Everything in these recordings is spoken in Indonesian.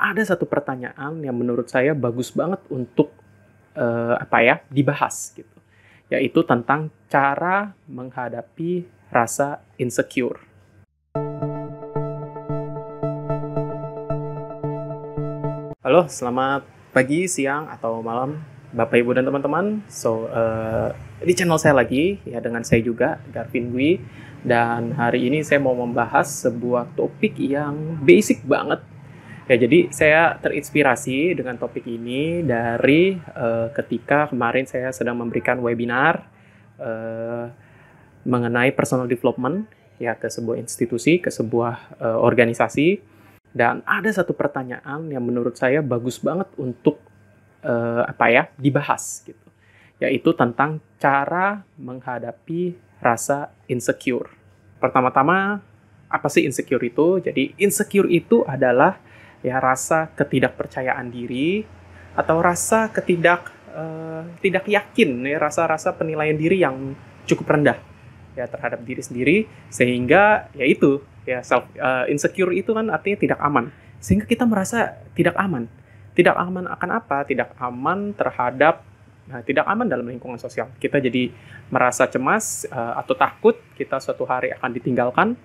ada satu pertanyaan yang menurut saya bagus banget untuk dibahas gitu, yaitu tentang cara menghadapi rasa insecure. Halo, selamat pagi, siang, atau malam, Bapak, Ibu, dan teman-teman. Di channel saya lagi, ya dengan saya juga, Garvin Dwi. Dan hari ini saya mau membahas sebuah topik yang basic banget. Ya, jadi saya terinspirasi dengan topik ini dari ketika kemarin saya sedang memberikan webinar mengenai personal development ya ke sebuah institusi, ke sebuah organisasi. Dan ada satu pertanyaan yang menurut saya bagus banget untuk dibahas gitu, yaitu tentang cara menghadapi rasa insecure. Pertama-tama, apa sih insecure itu? Jadi insecure itu adalah ya rasa ketidakpercayaan diri atau rasa tidak yakin, ya, rasa penilaian diri yang cukup rendah ya terhadap diri sendiri, sehingga ya itu ya insecure itu kan artinya tidak aman, sehingga kita merasa tidak aman akan apa? Tidak aman tidak aman dalam lingkungan sosial. Kita jadi merasa cemas atau takut kita suatu hari akan ditinggalkan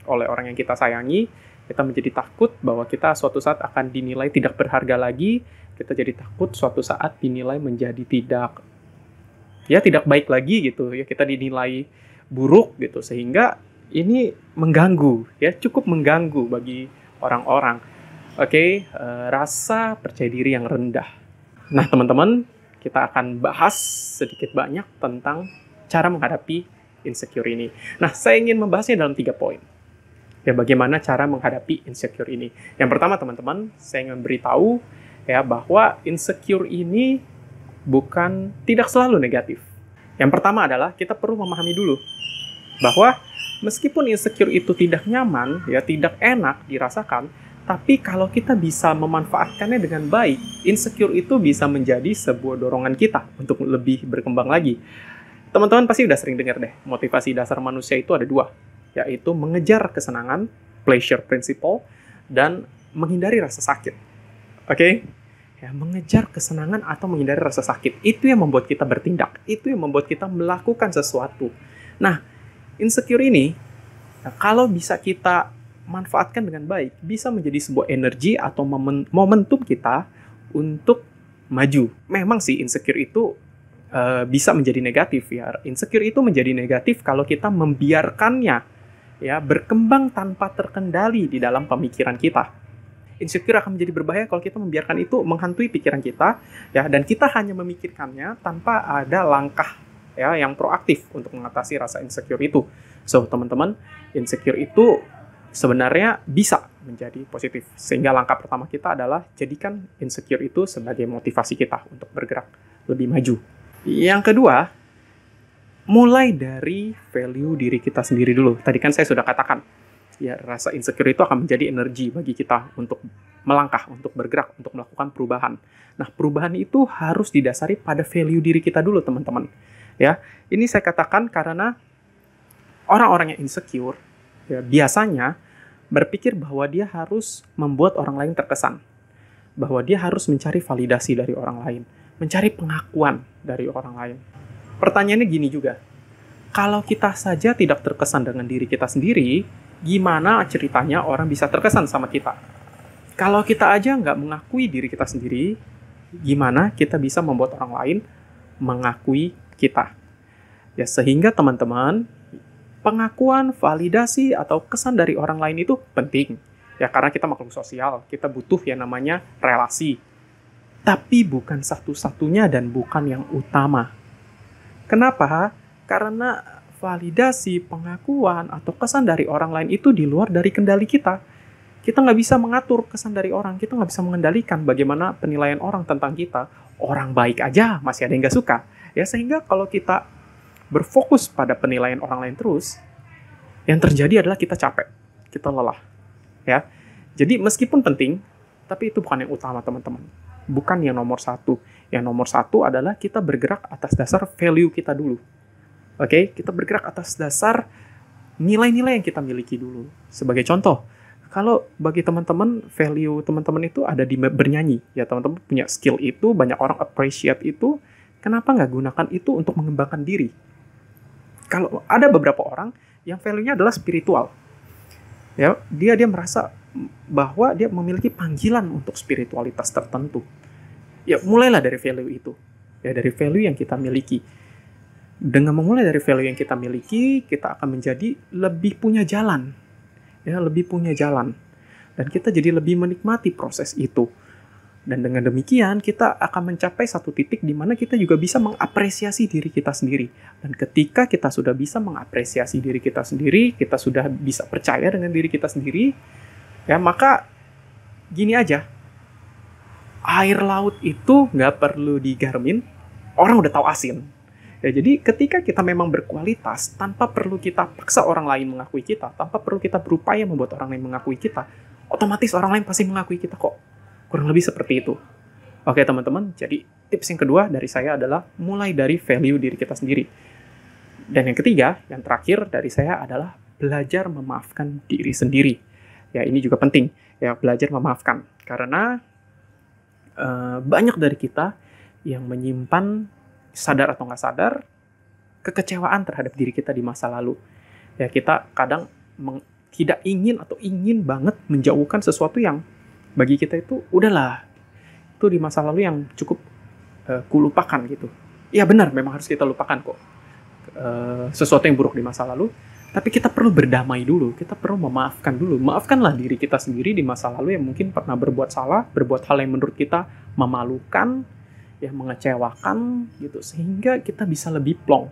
oleh orang yang kita sayangi. Kita menjadi takut bahwa kita suatu saat akan dinilai tidak berharga lagi. Kita jadi takut suatu saat dinilai menjadi tidak baik lagi gitu ya, kita dinilai buruk gitu, sehingga ini mengganggu ya, cukup mengganggu bagi orang-orang. Rasa percaya diri yang rendah. Nah, teman-teman, kita akan bahas sedikit banyak tentang cara menghadapi insecure ini. Nah, saya ingin membahasnya dalam 3 poin. Ya, bagaimana cara menghadapi insecure ini. Yang pertama, teman-teman, saya ingin beritahu ya bahwa insecure ini tidak selalu negatif. Yang pertama adalah kita perlu memahami dulu bahwa meskipun insecure itu tidak nyaman, ya tidak enak dirasakan, tapi kalau kita bisa memanfaatkannya dengan baik, insecure itu bisa menjadi sebuah dorongan kita untuk lebih berkembang lagi. Teman-teman pasti udah sering dengar deh, motivasi dasar manusia itu ada 2, yaitu mengejar kesenangan, pleasure principle, dan menghindari rasa sakit. Ya, mengejar kesenangan atau menghindari rasa sakit, itu yang membuat kita bertindak, itu yang membuat kita melakukan sesuatu. Nah, insecure ini, kalau bisa kita manfaatkan dengan baik, bisa menjadi sebuah energi atau momentum kita untuk maju. Memang sih insecure itu bisa menjadi negatif ya. Insecure itu menjadi negatif kalau kita membiarkannya ya berkembang tanpa terkendali di dalam pemikiran kita. Insecure akan menjadi berbahaya kalau kita membiarkan itu menghantui pikiran kita ya, dan kita hanya memikirkannya tanpa ada langkah ya yang proaktif untuk mengatasi rasa insecure itu. So, teman-teman, insecure itu sebenarnya bisa menjadi positif. Sehingga langkah pertama kita adalah jadikan insecure itu sebagai motivasi kita untuk bergerak lebih maju. Yang kedua, mulai dari value diri kita sendiri dulu. Tadi kan saya sudah katakan, ya rasa insecure itu akan menjadi energi bagi kita untuk melangkah, untuk bergerak, untuk melakukan perubahan. Nah, perubahan itu harus didasari pada value diri kita dulu, teman-teman. Ya, ini saya katakan karena orang-orang yang insecure ya, biasanya berpikir bahwa dia harus membuat orang lain terkesan, bahwa dia harus mencari validasi dari orang lain, mencari pengakuan dari orang lain. Pertanyaannya gini juga, kalau kita saja tidak terkesan dengan diri kita sendiri, gimana ceritanya orang bisa terkesan sama kita? Kalau kita aja nggak mengakui diri kita sendiri, gimana kita bisa membuat orang lain mengakui kita? Ya, sehingga teman-teman, pengakuan, validasi, atau kesan dari orang lain itu penting. Ya, karena kita makhluk sosial, kita butuh yang namanya relasi. Tapi bukan satu-satunya dan bukan yang utama. Kenapa? Karena validasi, pengakuan, atau kesan dari orang lain itu di luar dari kendali kita. Kita nggak bisa mengatur kesan dari orang, kita nggak bisa mengendalikan bagaimana penilaian orang tentang kita. Orang baik aja masih ada yang nggak suka. Ya, sehingga kalau kita berfokus pada penilaian orang lain terus, yang terjadi adalah kita capek, kita lelah. Ya, jadi meskipun penting, tapi itu bukan yang utama, teman-teman. Bukan yang nomor 1. Yang nomor 1 adalah kita bergerak atas dasar value kita dulu. Kita bergerak atas dasar nilai-nilai yang kita miliki dulu. Sebagai contoh, Kalau bagi teman-teman, value teman-teman itu ada di bernyanyi. Ya, teman-teman punya skill itu, banyak orang appreciate itu, kenapa nggak gunakan itu untuk mengembangkan diri? Kalau ada beberapa orang yang value-nya adalah spiritual. Ya, dia merasa bahwa dia memiliki panggilan untuk spiritualitas tertentu. Ya, mulailah dari value itu. Ya, dari value yang kita miliki. Dengan memulai dari value yang kita miliki, kita akan menjadi lebih punya jalan. Ya, lebih punya jalan. Dan kita jadi lebih menikmati proses itu. Dan dengan demikian, kita akan mencapai satu titik di mana kita juga bisa mengapresiasi diri kita sendiri. Dan ketika kita sudah bisa mengapresiasi diri kita sendiri, kita sudah bisa percaya dengan diri kita sendiri, ya maka gini aja, air laut itu nggak perlu digarmin, orang udah tahu asin. Ya, jadi ketika kita memang berkualitas, tanpa perlu kita paksa orang lain mengakui kita, tanpa perlu kita berupaya membuat orang lain mengakui kita, otomatis orang lain pasti mengakui kita kok. Kurang lebih seperti itu. Oke teman-teman, jadi tips yang kedua dari saya adalah mulai dari value diri kita sendiri. Dan yang ketiga, yang terakhir dari saya adalah belajar memaafkan diri sendiri. Ya, ini juga penting, ya belajar memaafkan. Karena banyak dari kita yang menyimpan sadar atau nggak sadar, kekecewaan terhadap diri kita di masa lalu. Ya, kita kadang tidak ingin atau ingin banget menjauhkan sesuatu yang bagi kita itu, udahlah, itu di masa lalu yang cukup kulupakan gitu. Ya benar, memang harus kita lupakan kok. Sesuatu yang buruk di masa lalu, tapi kita perlu berdamai dulu, kita perlu memaafkan dulu. Maafkanlah diri kita sendiri di masa lalu yang mungkin pernah berbuat salah, berbuat hal yang menurut kita memalukan, ya mengecewakan gitu, sehingga kita bisa lebih plong.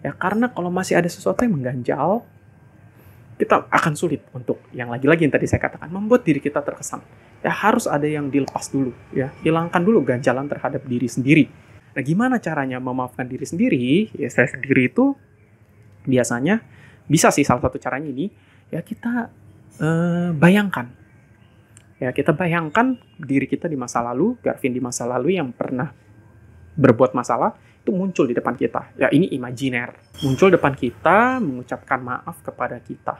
Ya, karena kalau masih ada sesuatu yang mengganjal, kita akan sulit untuk yang lagi-lagi yang tadi saya katakan, membuat diri kita terkesan. Ya harus ada yang dilepas dulu, ya hilangkan dulu ganjalan terhadap diri sendiri. Nah, gimana caranya memaafkan diri sendiri? Ya, saya sendiri itu biasanya bisa sih, salah satu caranya ini, ya kita bayangkan. Ya, kita bayangkan diri kita di masa lalu, Garvin di masa lalu yang pernah berbuat masalah, itu muncul di depan kita. Ya, ini imajiner. Muncul depan kita, mengucapkan maaf kepada kita.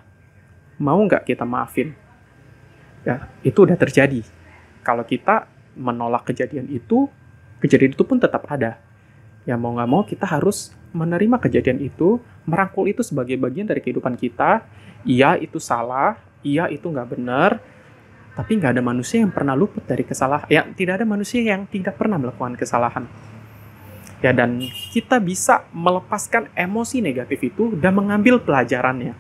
Mau nggak kita maafin? Ya, itu udah terjadi. Kalau kita menolak kejadian itu pun tetap ada. Ya, mau nggak mau kita harus menerima kejadian itu, merangkul itu sebagai bagian dari kehidupan kita. Iya, itu salah. Iya, itu nggak benar. Tapi nggak ada manusia yang pernah luput dari kesalahan. Ya, tidak ada manusia yang tidak pernah melakukan kesalahan. Ya, dan kita bisa melepaskan emosi negatif itu dan mengambil pelajarannya.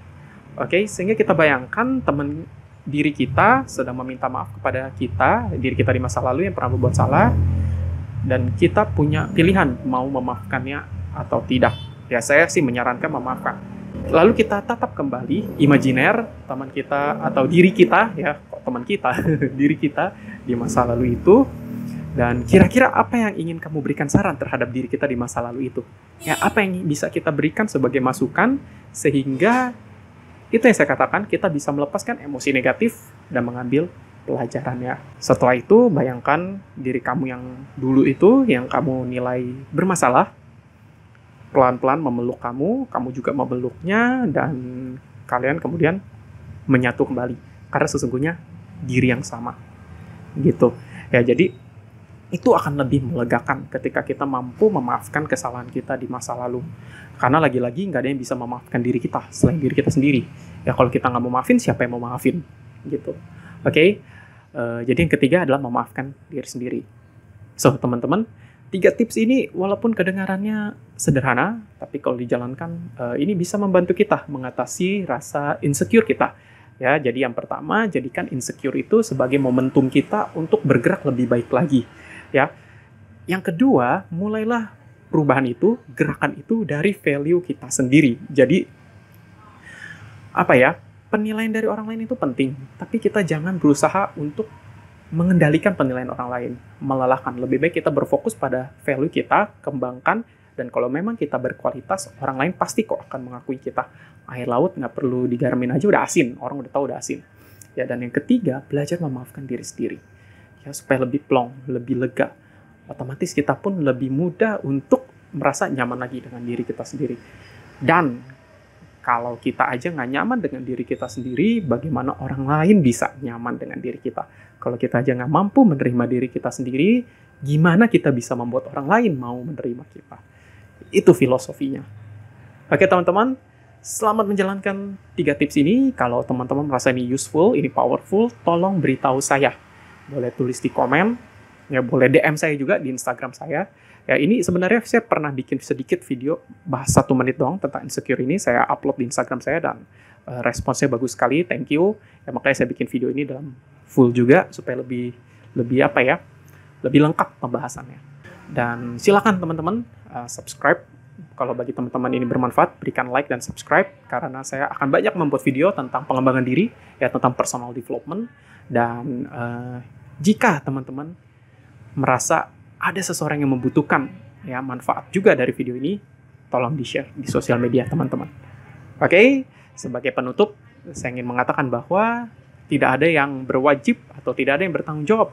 Oke, sehingga kita bayangkan teman diri kita sedang meminta maaf kepada kita, diri kita di masa lalu yang pernah berbuat salah, dan kita punya pilihan mau memaafkannya atau tidak. Ya, saya sih menyarankan memaafkan. Lalu kita tatap kembali imajiner teman kita atau diri kita, ya kok teman kita, diri kita di masa lalu itu, dan kira-kira apa yang ingin kamu berikan saran terhadap diri kita di masa lalu itu? Ya, apa yang bisa kita berikan sebagai masukan sehingga itu yang saya katakan, kita bisa melepaskan emosi negatif dan mengambil pelajarannya. Setelah itu, bayangkan diri kamu yang dulu itu, yang kamu nilai bermasalah, pelan-pelan memeluk kamu juga memeluknya, dan kalian kemudian menyatu kembali. Karena sesungguhnya diri yang sama. Gitu. Ya, jadi itu akan lebih melegakan ketika kita mampu memaafkan kesalahan kita di masa lalu. Karena lagi-lagi nggak ada yang bisa memaafkan diri kita selain diri kita sendiri. Ya, kalau kita nggak mau maafin, siapa yang mau maafin? Gitu. Oke? Jadi yang ketiga adalah memaafkan diri sendiri. So, teman-teman, 3 tips ini walaupun kedengarannya sederhana, tapi kalau dijalankan, ini bisa membantu kita mengatasi rasa insecure kita. Ya, jadi yang pertama, jadikan insecure itu sebagai momentum kita untuk bergerak lebih baik lagi. Ya, yang kedua, mulailah perubahan itu, gerakan itu dari value kita sendiri. Jadi, penilaian dari orang lain itu penting, tapi kita jangan berusaha untuk mengendalikan penilaian orang lain, melelahkan. Lebih baik kita berfokus pada value kita, kembangkan, dan kalau memang kita berkualitas, orang lain pasti kok akan mengakui kita. Air laut nggak perlu digarmin aja udah asin, orang udah tahu udah asin. Ya, dan yang ketiga, belajar memaafkan diri sendiri. Ya, supaya lebih plong, lebih lega. Otomatis kita pun lebih mudah untuk merasa nyaman lagi dengan diri kita sendiri. Dan Kalau kita aja nggak nyaman dengan diri kita sendiri, bagaimana orang lain bisa nyaman dengan diri kita? Kalau kita aja nggak mampu menerima diri kita sendiri, gimana kita bisa membuat orang lain mau menerima kita? Itu filosofinya. Oke teman-teman, selamat menjalankan 3 tips ini. Kalau teman-teman merasa ini useful, ini powerful, tolong beritahu saya. Boleh tulis di komen, ya boleh DM saya juga di Instagram saya. Ya, ini sebenarnya saya pernah bikin sedikit video bahas 1 menit doang tentang insecure ini. Saya upload di Instagram saya dan responsnya bagus sekali. Thank you. Ya, makanya saya bikin video ini dalam full juga supaya lebih apa ya? Lebih lengkap pembahasannya. Dan silakan teman-teman subscribe. Kalau bagi teman-teman ini bermanfaat, berikan like dan subscribe karena saya akan banyak membuat video tentang pengembangan diri, ya tentang personal development. Dan jika teman-teman merasa ada seseorang yang membutuhkan ya manfaat juga dari video ini, tolong di-share di sosial media teman-teman. Oke, sebagai penutup, saya ingin mengatakan bahwa tidak ada yang berwajib atau tidak ada yang bertanggung jawab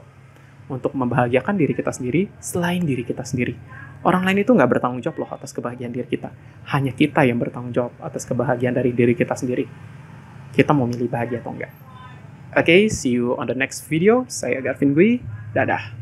untuk membahagiakan diri kita sendiri selain diri kita sendiri. Orang lain itu nggak bertanggung jawab loh atas kebahagiaan diri kita. Hanya kita yang bertanggung jawab atas kebahagiaan dari diri kita sendiri. Kita mau milih bahagia atau enggak. Oke, see you on the next video. Saya Garvin Gui. Dadah.